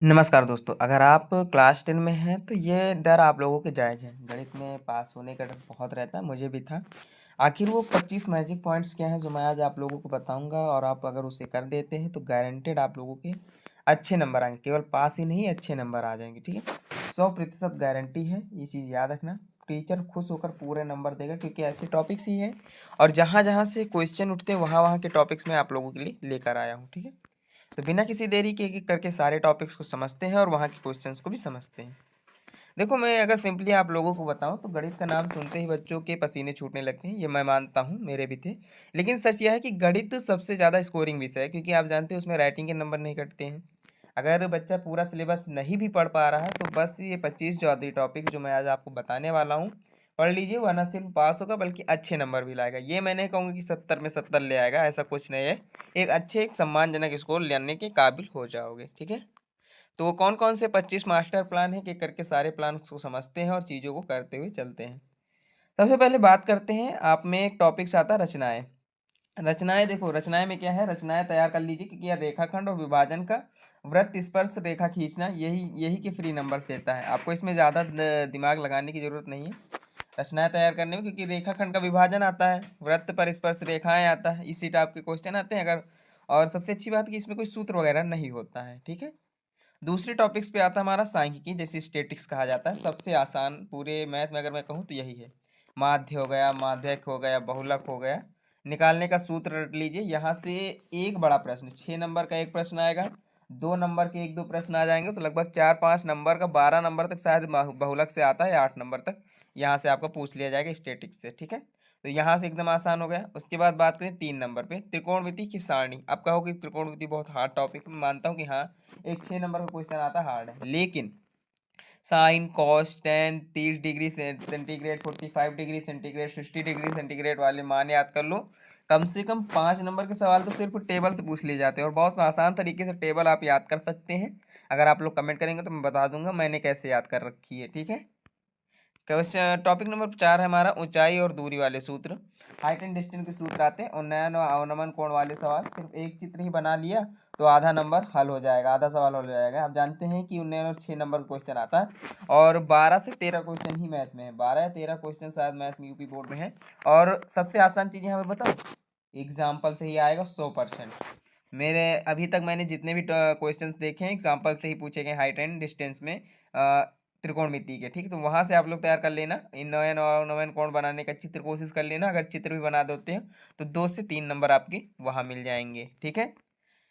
नमस्कार दोस्तों, अगर आप क्लास 10 में हैं तो ये डर आप लोगों के जायज़ है। गणित में पास होने का डर बहुत रहता है, मुझे भी था। आखिर वो 25 मैजिक पॉइंट्स क्या हैं जो मैं आज आप लोगों को बताऊंगा, और आप अगर उसे कर देते हैं तो गारंटेड आप लोगों के अच्छे नंबर आएंगे। केवल पास ही नहीं, अच्छे नंबर आ जाएंगे। ठीक है, 100% गारंटी है, ये चीज़ याद रखना। टीचर खुश होकर पूरे नंबर देगा, क्योंकि ऐसे टॉपिक्स ही हैं और जहाँ जहाँ से क्वेश्चन उठते हैं वहाँ वहाँ के टॉपिक्स मैं आप लोगों के लिए लेकर आया हूँ। ठीक है, तो बिना किसी देरी के एक एक करके सारे टॉपिक्स को समझते हैं और वहाँ के क्वेश्चंस को भी समझते हैं। देखो, मैं अगर सिंपली आप लोगों को बताऊं तो गणित का नाम सुनते ही बच्चों के पसीने छूटने लगते हैं, ये मैं मानता हूँ, मेरे भी थे। लेकिन सच यह है कि गणित सबसे ज़्यादा स्कोरिंग विषय है, क्योंकि आप जानते हैं उसमें राइटिंग के नंबर नहीं कटते हैं। अगर बच्चा पूरा सिलेबस नहीं भी पढ़ पा रहा है तो बस ये 25 जो आदि टॉपिक जो मैं आज आपको बताने वाला हूँ पढ़ लीजिए, वह न सिर्फ पास होगा बल्कि अच्छे नंबर भी लाएगा। ये मैं नहीं कहूँगा कि 70 में 70 ले आएगा, ऐसा कुछ नहीं है। एक सम्मानजनक स्कोर लेने के काबिल हो जाओगे। ठीक है, तो वो कौन कौन से 25 मास्टर प्लान है कि करके सारे प्लान को समझते हैं और चीज़ों को करते हुए चलते हैं। सबसे पहले बात करते हैं, आप में एक टॉपिक आता है रचनाएं। रचनाएं, देखो रचनाएं में क्या है, रचनाएं तैयार कर लीजिए, क्योंकि यह रेखाखंड और विभाजन का वृत्त स्पर्श रेखा खींचना यही यही के फ्री नंबर देता है। आपको इसमें ज़्यादा दिमाग लगाने की जरूरत नहीं है रचनाएं तैयार करने में, क्योंकि रेखाखंड का विभाजन आता है, वृत्त पर स्पर्श रेखाएं आता है, इसी टाइप के क्वेश्चन आते हैं। अगर और सबसे अच्छी बात कि इसमें कोई सूत्र वगैरह नहीं होता है। ठीक है, दूसरे टॉपिक्स पे आता है हमारा सांख्यिकी, जैसे स्टेटिक्स कहा जाता है। सबसे आसान पूरे मैथ में अगर मैं कहूँ तो यही है। माध्य हो गया, माध्यक हो गया, बहुलक हो गया, निकालने का सूत्र रट लीजिए। यहाँ से एक बड़ा प्रश्न, 6 नंबर का एक प्रश्न आएगा, 2 नंबर के एक दो प्रश्न आ जाएंगे, तो लगभग 4-5 नंबर का, 12 नंबर तक शायद बहुलक से आता है, 8 नंबर तक यहाँ से आपका पूछ लिया जाएगा स्टेटिक्स से। ठीक है, तो यहाँ से एकदम आसान हो गया। उसके बाद बात करें 3 नंबर पे, त्रिकोणमिति की सारणी। आप कहोगे त्रिकोणमिति बहुत हार्ड टॉपिक, मैं मानता हूँ कि हाँ, एक 6 नंबर का क्वेश्चन आता हार्ड है, लेकिन sine cos tan 30 degree centigrade, 45 degree centigrade, 60 degree centigrade वाले मान याद कर लो। कम से कम 5 नंबर के सवाल तो सिर्फ टेबल से पूछ लिए जाते हैं, और बहुत आसान तरीके से टेबल आप याद कर सकते हैं। अगर आप लोग कमेंट करेंगे तो मैं बता दूंगा मैंने कैसे याद कर रखी है। ठीक है, क्वेश्चन टॉपिक नंबर 4 है हमारा ऊंचाई और दूरी वाले सूत्र। हाइट एंड डिस्टेंस के सूत्र आते हैं। उन्नयन और अवनमन कोण वाले सवाल, सिर्फ एक चित्र ही बना लिया तो आधा नंबर हल हो जाएगा, आधा सवाल हल हो जाएगा। आप जानते हैं कि उन्नयन और 6 नंबर का क्वेश्चन आता है, और 12 से 13 क्वेश्चन ही मैथ में है, 12 या 13 क्वेश्चन शायद मैथ में यूपी बोर्ड में है। और सबसे आसान चीज़ यहाँ मैं बताऊँ, एग्जाम्पल से ही आएगा 100%। मेरे अभी तक मैंने जितने भी क्वेश्चंस देखे हैं एग्जाम्पल से ही पूछे गए, हाइट एंड डिस्टेंस में, त्रिकोणमिति के। ठीक है, तो वहां से आप लोग तैयार कर लेना, इन नयन और नयन कोण बनाने का चित्र कोशिश कर लेना। अगर चित्र भी बना देते हैं तो 2 से 3 नंबर आपके वहां मिल जाएंगे। ठीक है,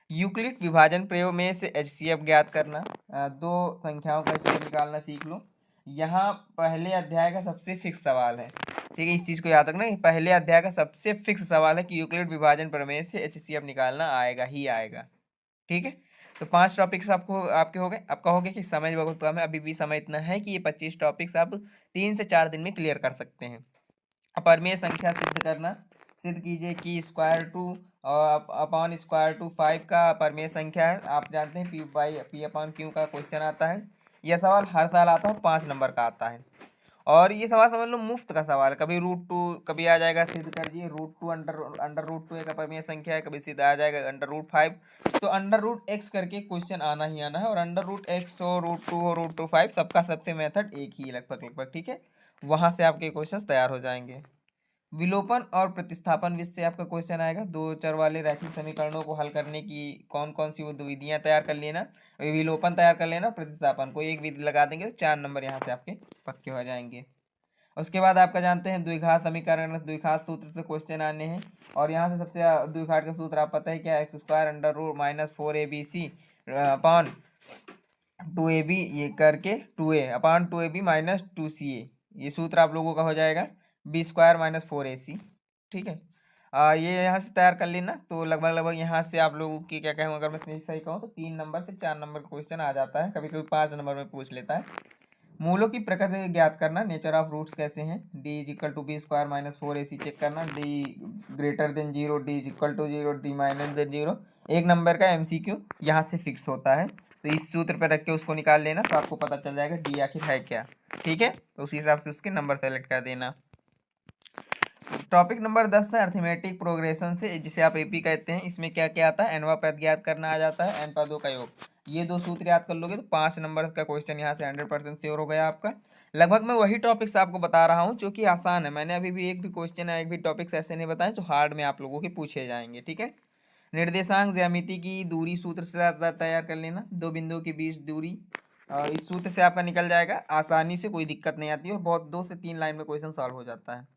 यूक्लिड विभाजन प्रयोग में से एचसीएफ ज्ञात करना, दो संख्याओं का एचसीएफ निकालना सीख लो। यहाँ पहले अध्याय का सबसे फिक्स सवाल है। ठीक है, इस चीज को याद रखना, ये पहले अध्याय का सबसे फिक्स सवाल है कि यूक्लिड विभाजन प्रमेय से एचसीएफ निकालना आएगा ही आएगा। ठीक है, तो 5 टॉपिक्स आपको आपके हो गए। आप कहोगे कि समय बहुत कम है, अभी भी समय इतना है कि ये 25 टॉपिक्स आप 3 से 4 दिन में क्लियर कर सकते हैं। अपरिमेय संख्या सिद्ध करना, सिद्ध कीजिए कि स्क्वायर टू और अपॉन स्क्वायर टू 5 का अपरिमेय संख्या है। आप जानते हैं पी अपॉन क्यू का क्वेश्चन आता है, यह सवाल हर साल आता है, 5 नंबर का आता है। और ये सवाल समझ लो मुफ्त का सवाल है, कभी √2 कभी आ जाएगा, सिद्ध कर दिए √2 अंडर रूट टू एक अपरिमेय संख्या है, कभी सीधा आ जाएगा √5। तो अंडर रूट x करके क्वेश्चन आना ही आना है, और अंडर रूट x हो, √2 हो, √5, सबका सबसे मेथड एक ही लगभग लगभग। ठीक है, वहां से आपके क्वेश्चंस तैयार हो जाएंगे। विलोपन और प्रतिस्थापन विधि से आपका क्वेश्चन आएगा, दो चर वाले रैखिक समीकरणों को हल करने की कौन कौन सी वो दो विधियां तैयार कर लेना, विलोपन तैयार कर लेना, प्रतिस्थापन को एक विधि लगा देंगे तो 4 नंबर यहाँ से आपके पक्के हो जाएंगे। उसके बाद आपका जानते हैं द्विघात समीकरण, द्विघात सूत्र से क्वेश्चन आने हैं, और यहाँ से सबसे द्विघात का सूत्र आप पता है क्या, x² -4abc अपॉन 2ab, ये करके 2a अपॉन 2ab -2ca, ये सूत्र आप लोगों का हो जाएगा b² -4ac। ठीक है, ये यहाँ से तैयार कर लेना, तो लगभग लगभग यहाँ से आप लोगों की क्या कहूँ, अगर मैं सही सही कहूँ तो 3 नंबर से 4 नंबर क्वेश्चन आ जाता है, कभी कभी 5 नंबर में पूछ लेता है। मूलों की प्रकृति ज्ञात करना, नेचर ऑफ रूट्स कैसे हैं, d = b² -4ac चेक करना, d greater than 0, d = 0, d-0, 1 number का एमसीक्यू यहाँ से फिक्स होता है, तो इस सूत्र पर रख के उसको निकाल लेना, तो आपको पता चल जाएगा डी आखिर है क्या। ठीक है, तो उसी हिसाब से उसके नंबर सेलेक्ट कर देना। टॉपिक नंबर 10 है अर्थमेटिक प्रोग्रेशन से, जिसे आप एपी कहते हैं। इसमें क्या क्या आता है, एनवा पद ज्ञात करना आ जाता है, एन पदों का योग। ये 2 सूत्र याद कर लोगे तो 5 नंबर का क्वेश्चन यहाँ से 100% श्योर हो गया आपका। लगभग मैं वही टॉपिक्स आपको बता रहा हूँ जो कि आसान है। मैंने अभी भी एक भी क्वेश्चन या एक भी टॉपिक्स ऐसे नहीं बताए जो हार्ड में आप लोगों के पूछे जाएंगे, ठीक है। निर्देशांक ज्यामिति की दूरी सूत्र से तैयार कर लेना, 2 बिंदुओं के बीच दूरी, इस सूत्र से आपका निकल जाएगा आसानी से, कोई दिक्कत नहीं आती है और बहुत 2 से 3 लाइन में क्वेश्चन सॉल्व हो जाता है।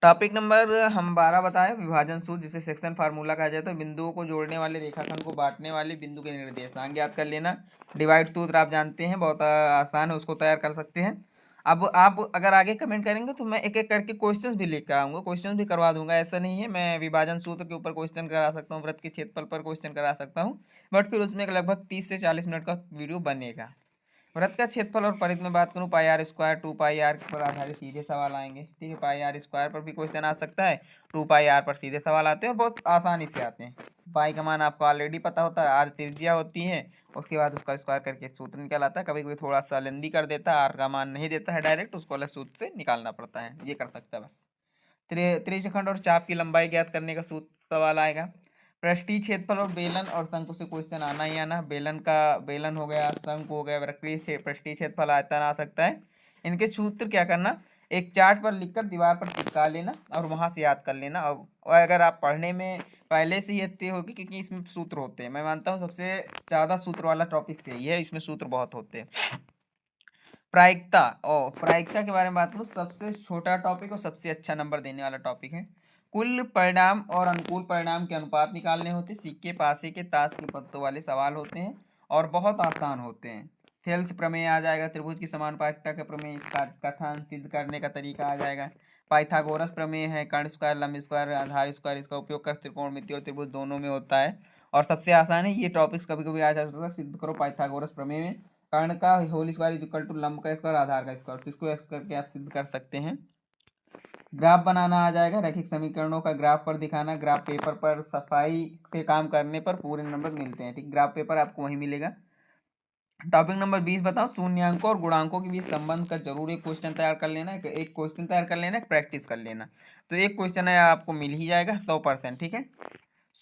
टॉपिक नंबर हम 12 बताए, विभाजन सूत्र जिसे सेक्शन फार्मूला कहा जाता है। बिंदुओं को जोड़ने वाले रेखाखंड को बांटने वाले बिंदु के निर्देशांक याद कर लेना। डिवाइड सूत्र आप जानते हैं, बहुत आसान है, उसको तैयार कर सकते हैं। अब आप अगर आगे कमेंट करेंगे तो मैं एक एक करके क्वेश्चंस भी लेकर आऊंगा, क्वेश्चन भी करवा दूंगा। ऐसा नहीं है, मैं विभाजन सूत्र के ऊपर क्वेश्चन करा सकता हूँ, वृत्त के क्षेत्रफल पर क्वेश्चन करा सकता हूँ, बट फिर उसमें लगभग 30 से 40 मिनट का वीडियो बनेगा। वृत्त का क्षेत्रफल और परिधि में बात करूं, पाई आर स्क्वायर 2 पाई आर पर आधारित सीधे सवाल आएंगे, ठीक है। पाई आर स्क्वायर पर भी क्वेश्चन आ सकता है, 2 पाई आर पर सीधे सवाल आते हैं और बहुत आसानी से आते हैं। पाई का मान आपको ऑलरेडी पता होता है, आर त्रिज्या होती है, उसके बाद उसका स्क्वायर करके सूत्र निकल आता है। कभी कभी थोड़ा सा लेंदी कर देता है, आर का मान नहीं देता है डायरेक्ट, उसको अलग सूत्र से निकालना पड़ता है, ये कर सकता है बस। त्रिज्यखंड और चाप की लंबाई ज्ञात करने का सूत्र सवाल आएगा। पृष्ठीय क्षेत्रफल और बेलन और शंकु से क्वेश्चन आना ही आना। बेलन हो गया, शंकु हो गया, वक्रीय पृष्ठीय क्षेत्रफल आयतन आ सकता है। इनके सूत्र क्या करना, एक चार्ट पर लिखकर दीवार पर चिपका लेना और वहां से याद कर लेना। और अगर आप पढ़ने में पहले से ही अच्छे होगी, क्योंकि इसमें सूत्र होते हैं, मैं मानता हूँ सबसे ज़्यादा सूत्र वाला टॉपिक यही है, इसमें सूत्र बहुत होते हैं। प्रायिकता, और प्रायिकता के बारे में बात करूँ, सबसे छोटा टॉपिक और सबसे अच्छा नंबर देने वाला टॉपिक है। कुल परिणाम और अनुकूल परिणाम के अनुपात निकालने होते, सिक्के पासे के ताश के पत्तों वाले सवाल होते हैं और बहुत आसान होते हैं। थेल्स प्रमेय आ जाएगा, त्रिभुज की समानुपातिकता का प्रमेय, इसका कथन सिद्ध करने का तरीका आ जाएगा। पाइथागोरस प्रमेय है, कर्ण स्क्वायर, लंब स्क्वायर, आधार स्क्वायर, इसका उपयोग कर त्रिकोणमिति और त्रिभुज दोनों में होता है। और सबसे आसान है ये टॉपिक्स, कभी कभी आ जाता है, सिद्ध करो पाइथागोरस प्रमेय में कर्ण का whole square is equal to लंब का स्क्वायर आधार का स्क्वायर, तो इसको एक्स करके आप सिद्ध कर सकते हैं। ग्राफ बनाना आ जाएगा, रैखिक समीकरणों का ग्राफ पर दिखाना। ग्राफ पेपर पर सफाई से काम करने पर पूरे नंबर मिलते हैं, ठीक। ग्राफ पेपर आपको वहीं मिलेगा। टॉपिक नंबर 20 बताओ, शून्यांकों और गुणांकों के बीच संबंध का जरूर एक क्वेश्चन तैयार कर लेना, एक क्वेश्चन तैयार कर लेना, प्रैक्टिस कर लेना। तो एक क्वेश्चन है आपको मिल ही जाएगा 100%, ठीक है।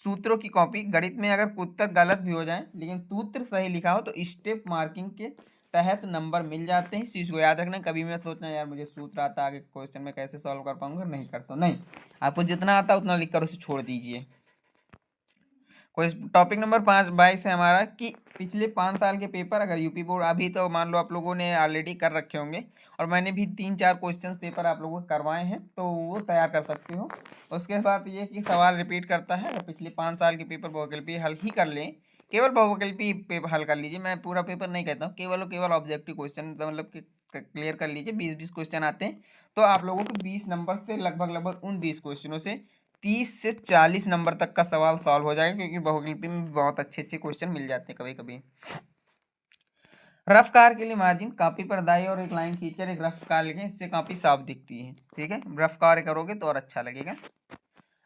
सूत्रों की कॉपी, गणित में अगर उत्तर गलत भी हो जाए लेकिन सूत्र सही लिखा हो तो स्टेप मार्किंग के तहत नंबर मिल जाते हैं। इस चीज़ को याद रखना। कभी मैं सोचना यार मुझे सूत्र आता आगे क्वेश्चन में कैसे सॉल्व कर पाऊंगा, नहीं करता, नहीं, आपको जितना आता उतना लिख कर उसे छोड़ दीजिए। कोई टॉपिक नंबर 22 है हमारा कि पिछले 5 साल के पेपर अगर यूपी बोर्ड, अभी तो मान लो आप लोगों ने ऑलरेडी कर रखे होंगे और मैंने भी 3-4 क्वेश्चन पेपर आप लोगों को करवाए हैं, तो वो तैयार कर सकते हो। उसके बाद ये कि सवाल रिपीट करता है, अगर पिछले 5 साल के पेपर बहुविकल्पी हल ही कर लें, केवल बहुविकल्पी पेपर हल कर लीजिए, मैं पूरा पेपर नहीं कहता हूँ, केवल और केवल ऑब्जेक्टिव क्वेश्चन मतलब कि क्लियर कर लीजिए। 20-20 क्वेश्चन आते हैं, तो आप लोगों को 20 नंबर से लगभग उन 20 क्वेश्चनों से 30 से 40 नंबर तक का सवाल सॉल्व हो जाएगा, क्योंकि बहुगिनती में बहुत अच्छे अच्छे क्वेश्चन मिल जाते हैं कभी कभी। रफ कार के लिए मार्जिन, कॉपी पर दाई और एक लाइन खींचकर एक रफ कार लिखें, इससे कॉपी साफ दिखती है, ठीक है। रफ कार करोगे तो और अच्छा लगेगा।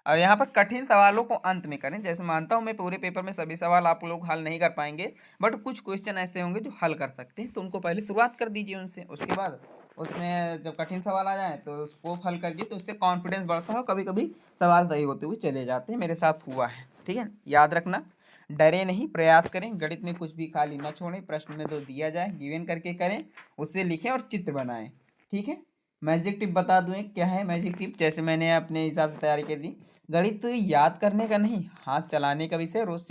और यहाँ पर कठिन सवालों को अंत में करें। जैसे मानता हूँ मैं पूरे पेपर में सभी सवाल आप लोग हल नहीं कर पाएंगे, बट कुछ क्वेश्चन ऐसे होंगे जो हल कर सकते हैं, तो उनको पहले शुरुआत कर दीजिए उनसे, उसके बाद उसमें जब कठिन सवाल आ जाए तो उसको हल करिए, तो उससे कॉन्फिडेंस बढ़ता है। कभी कभी सवाल सही होते हुए चले जाते हैं, मेरे साथ हुआ है, ठीक है। याद रखना, डरे नहीं, प्रयास करें, गणित में कुछ भी खाली न छोड़ें, प्रश्न में जो दिया जाए गिवन करके करें, उससे लिखें और चित्र बनाएं, ठीक है। मैजिक टिप बता दूँ क्या है मैजिक टिप, जैसे मैंने अपने हिसाब से तैयारी कर दी। गणित याद करने का नहीं, हाथ चलाने का विषय। रोज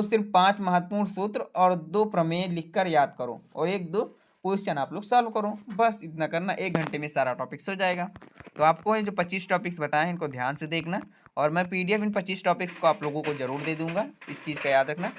सिर्फ 5 महत्वपूर्ण सूत्र और 2 प्रमेय लिखकर याद करो और 1-2 क्वेश्चन आप लोग सॉल्व करो, बस इतना करना, 1 घंटे में सारा टॉपिक्स हो जाएगा। तो आपको ये जो 25 टॉपिक्स बताए हैं इनको ध्यान से देखना, और मैं PDF इन 25 टॉपिक्स को आप लोगों को जरूर दे दूंगा, इस चीज़ का याद रखना।